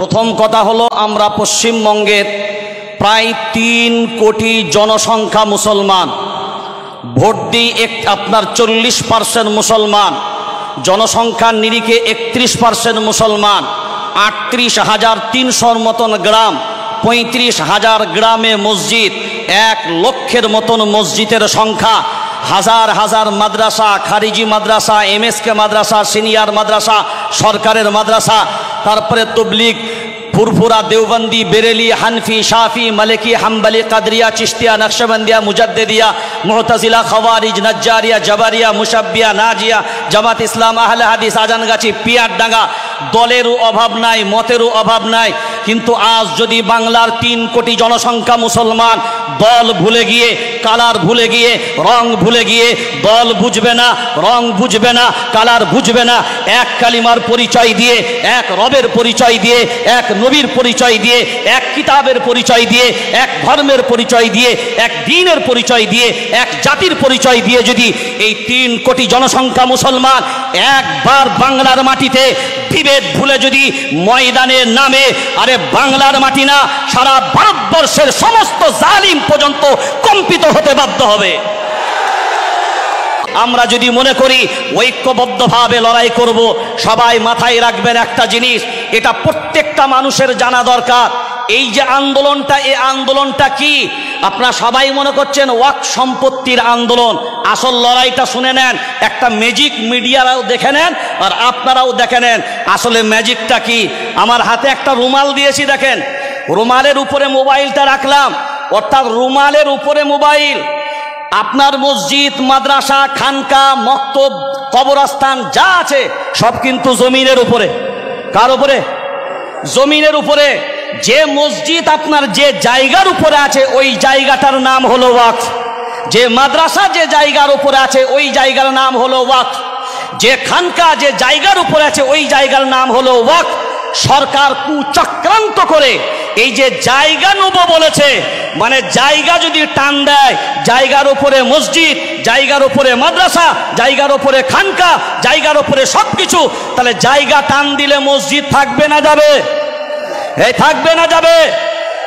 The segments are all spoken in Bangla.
প্রথম কথা হলো আমরা পশ্চিমবঙ্গের প্রায় ৩ কোটি জনসংখ্যা মুসলমান, ভোট দিই আপনার 40% মুসলমান, জনসংখ্যার নিরিখে 31% মুসলমান, 38,300 মতন গ্রাম, 35,000 গ্রামে মসজিদ, 1 লক্ষের মতন মসজিদের সংখ্যা, হাজার হাজার মাদ্রাসা, খারিজি মাদ্রাসা, এমএসকে মাদ্রাসা, সিনিয়র মাদ্রাসা, সরকারের মাদ্রাসা, তারপরে তবলিগ, ফুরফুরা, দেওবন্দি, বেরেলি, হানফি, শাফি, মালিকি, হাম্বলি, কাদরিয়া, চিশতিয়া, নকশবন্দিয়া, মুজাদ্দিদিয়া, মুতাজিলা, খাওয়ারিজ, নজ্জারিয়া, জবারিয়া, মুশাব্বিয়া, নাজিয়া, জামাত ইসলাম, আহলে হাদিস, আজানগাছি, পিয়ারডাঙ্গা। দলেরও অভাব নাই, মতেরও অভাব নাই, কিন্তু আজ যদি বাংলার 3 কোটি জনসংখ্যা মুসলমান দল ভুলে গিয়ে, কালার ভুলে গিয়ে, রং ভুলে গিয়ে, দল বুঝবে না, রং বুঝবে না, কালার বুঝবে না, এক কালিমার পরিচয় দিয়ে, এক রবের পরিচয় দিয়ে, এক নবীর পরিচয় দিয়ে, এক কিতাবের পরিচয় দিয়ে, এক ধর্মের পরিচয় দিয়ে, এক দ্বীনের পরিচয় দিয়ে, এক জাতির পরিচয় দিয়ে যদি এই 3 কোটি জনসংখ্যা মুসলমান একবার বাংলার মাটিতে বিভেদ ভুলে যদি ময়দানে নামে, আরে বাংলার মাটি না, সারা ভারতবর্ষের সমস্ত জালিম পর্যন্ত কম্পিত হতে বাধ্য হবে। আমরা যদি মনে করি ঐক্যবদ্ধভাবে লড়াই করব, সবাই মাথায় রাখবেন একটা জিনিস, এটা প্রত্যেকটা মানুষের জানা দরকার। এই যে আন্দোলনটা, এই আন্দোলনটা কি? আপনারা সবাই মনে করছেন ওয়াক্ফ সম্পত্তির আন্দোলন, আসল লড়াইটা শুনে নেন, একটা ম্যাজিক মিডিয়ারাও দেখে নেন আর আপনারাও দেখে নেন আসলে ম্যাজিকটা কি। আমার হাতে একটা রুমাল দিয়েছি, দেখেন, রুমালের উপরে মোবাইলটা রাখলাম, অর্থাৎ রুমালের উপরে মোবাইল। আপনার মসজিদ, মাদ্রাসা, খানকা, মক্তব, কবরস্থান যা আছে সব কিন্তু জমিনের উপরে। কার উপরে? জমিনের উপরে। যে মসজিদ আপনার যে জায়গার উপরে আছে ওই জায়গাটার নাম হলো ওয়াকফ, যে মাদ্রাসা যে জায়গার উপরে আছে ওই জায়গার নাম হলো ওয়াকফ, যে খানকা যে জায়গার উপরে আছে ওই জায়গার নাম হলো ওয়াকফ। সরকার কুচক্রান্ত করে এই যে জায়গা নেব বলেছে, মানে জায়গা যদি টান দেয়, জায়গার উপরে মসজিদ, জায়গার উপরে মাদ্রাসা, জায়গার উপরে খানকা, জায়গার উপরে সবকিছু, তাহলে জায়গা টান দিলে মসজিদ থাকবে না যাবে? এই থাকবে না যাবে?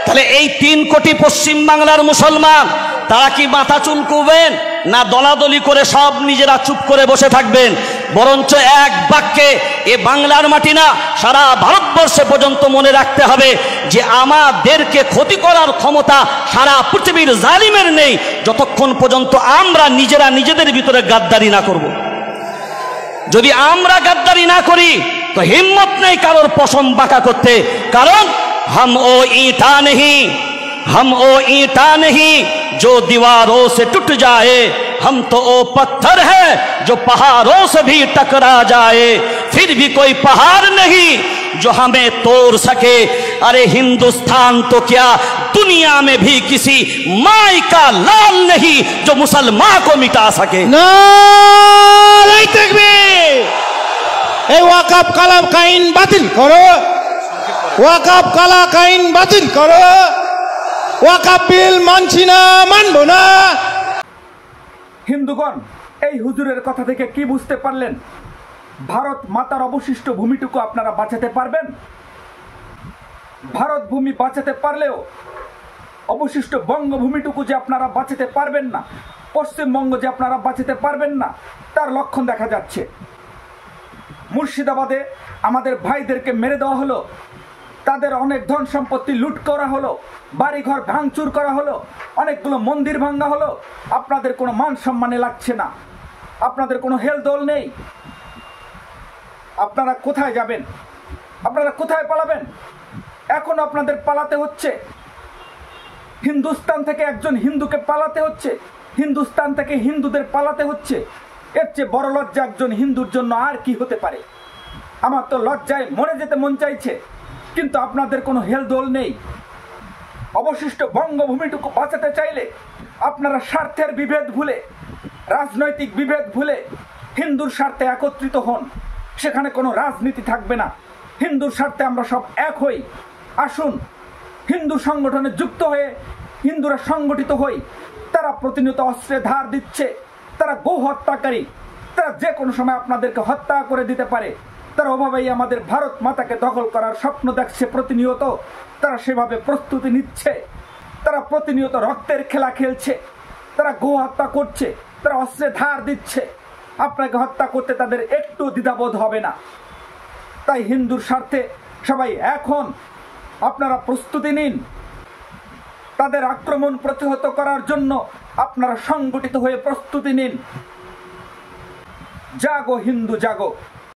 তাহলে এই 3 কোটি পশ্চিম বাংলার মুসলমান তারা কি মাথা চুলকুবেন না দলাদলি করে সব নিজেরা চুপ করে বসে থাকবেন? বরঞ্চ এক বাক্যে এ বাংলার মাটি না, সারা ভারতবর্ষে পর্যন্ত মনে রাখতে হবে যে আমাদেরকে ক্ষতি করার ক্ষমতা সারা পৃথিবীর জালিমের নেই, যতক্ষণ পর্যন্ত আমরা নিজেরা নিজেদের ভিতরে গাদ্দারি না করব। যদি আমরা গাদ্দারি না করি তো হিম্মত নেই কারোর পশম বাঁকা করতে। কারণ हम ओ ईंटा नहीं जो दीवारों से टूट जाए, हम तो ओ पत्थर है जो पहाड़ों से भी टकरा जाए, फिर भी कोई पहाड़ नहीं जो हमें तोड़ सके। अरे हिंदुस्तान तो क्या, दुनिया में भी किसी माई का लाल नहीं जो मुसलमान को मिटा सके। नारे तकबीर। এই ওয়াকফ কালাম কাইন বাতিল করো, ওয়াকফ কালা কাইন বাতিল করো, ওয়াকফ বিল মানছি না, মানবো না। হিন্দুগণ, এই হুজুরের কথা থেকে কি বুঝতে পারলেন? ভারত মাতার অবশিষ্ট ভূমিটুকু আপনারা বাঁচাতে পারবেন? ভারত ভূমি বাঁচাতে পারলেও অবশিষ্ট বঙ্গভূমিটুকু যে আপনারা বাঁচাতে পারবেন না, পশ্চিমবঙ্গ যে আপনারা বাঁচাতে পারবেন না, তার লক্ষণ দেখা যাচ্ছে। মুর্শিদাবাদে আমাদের ভাইদেরকে মেরে দেওয়া হলো, তাদের অনেক ধন সম্পত্তি লুট করা হলো, বাড়িঘর ভাঙচুর করা হলো, অনেকগুলো মন্দির ভাঙা হলো। আপনাদের কোনো মান সম্মানে লাগছে না, আপনাদের কোনো হেলদোল নেই। আপনারা কোথায় যাবেন? আপনারা কোথায় পালাবেন? এখন আপনাদের পালাতে হচ্ছে, হিন্দুস্তান থেকে একজন হিন্দুকে পালাতে হচ্ছে, হিন্দুস্তান থেকে হিন্দুদের পালাতে হচ্ছে। এর চেয়ে বড় লজ্জা একজন হিন্দুর জন্য আর কি হতে পারে? আমার তো লজ্জায় মরে যেতে মন চাইছে, কিন্তু আপনাদের কোনো হেলদোল নেই। অবশিষ্ট বঙ্গভূমিটুকু বাঁচাতে চাইলে আপনারা স্বার্থের বিভেদ ভুলে, রাজনৈতিক বিভেদ ভুলে হিন্দুর স্বার্থে একত্রিত হন। সেখানে কোনো রাজনীতি থাকবে না, হিন্দুর স্বার্থে আমরা সব এক হই। আসুন হিন্দু সংগঠনে যুক্ত হয়ে হিন্দুরা সংগঠিত হই। তারা প্রতিনিয়ত অস্ত্রে ধার দিচ্ছে, তারা গো হত্যাকারী, তারা যে কোনো সময় আপনাদেরকে হত্যা করে দিতে পারে। তারা ওভাবেই আমাদের ভারত মাতাকে দখল করার স্বপ্ন দেখছে প্রতিনিয়ত। তারা সেভাবে প্রস্তুতি নিচ্ছে, তারা প্রতিনিয়ত রক্তের খেলা খেলছে, তারা গো হত্যা করছে, তারা অস্ত্রে ধার দিচ্ছে। আপনাকে হত্যা করতে তাদের একটু দ্বিধাবোধ হবে না। তাই হিন্দুর স্বার্থে সবাই এখন আপনারা প্রস্তুতি নিন। তাদের আক্রমণ প্রতিহত করার জন্য আপনারা সংগঠিত হয়ে প্রস্তুতি নিন। জাগো হিন্দু জাগো।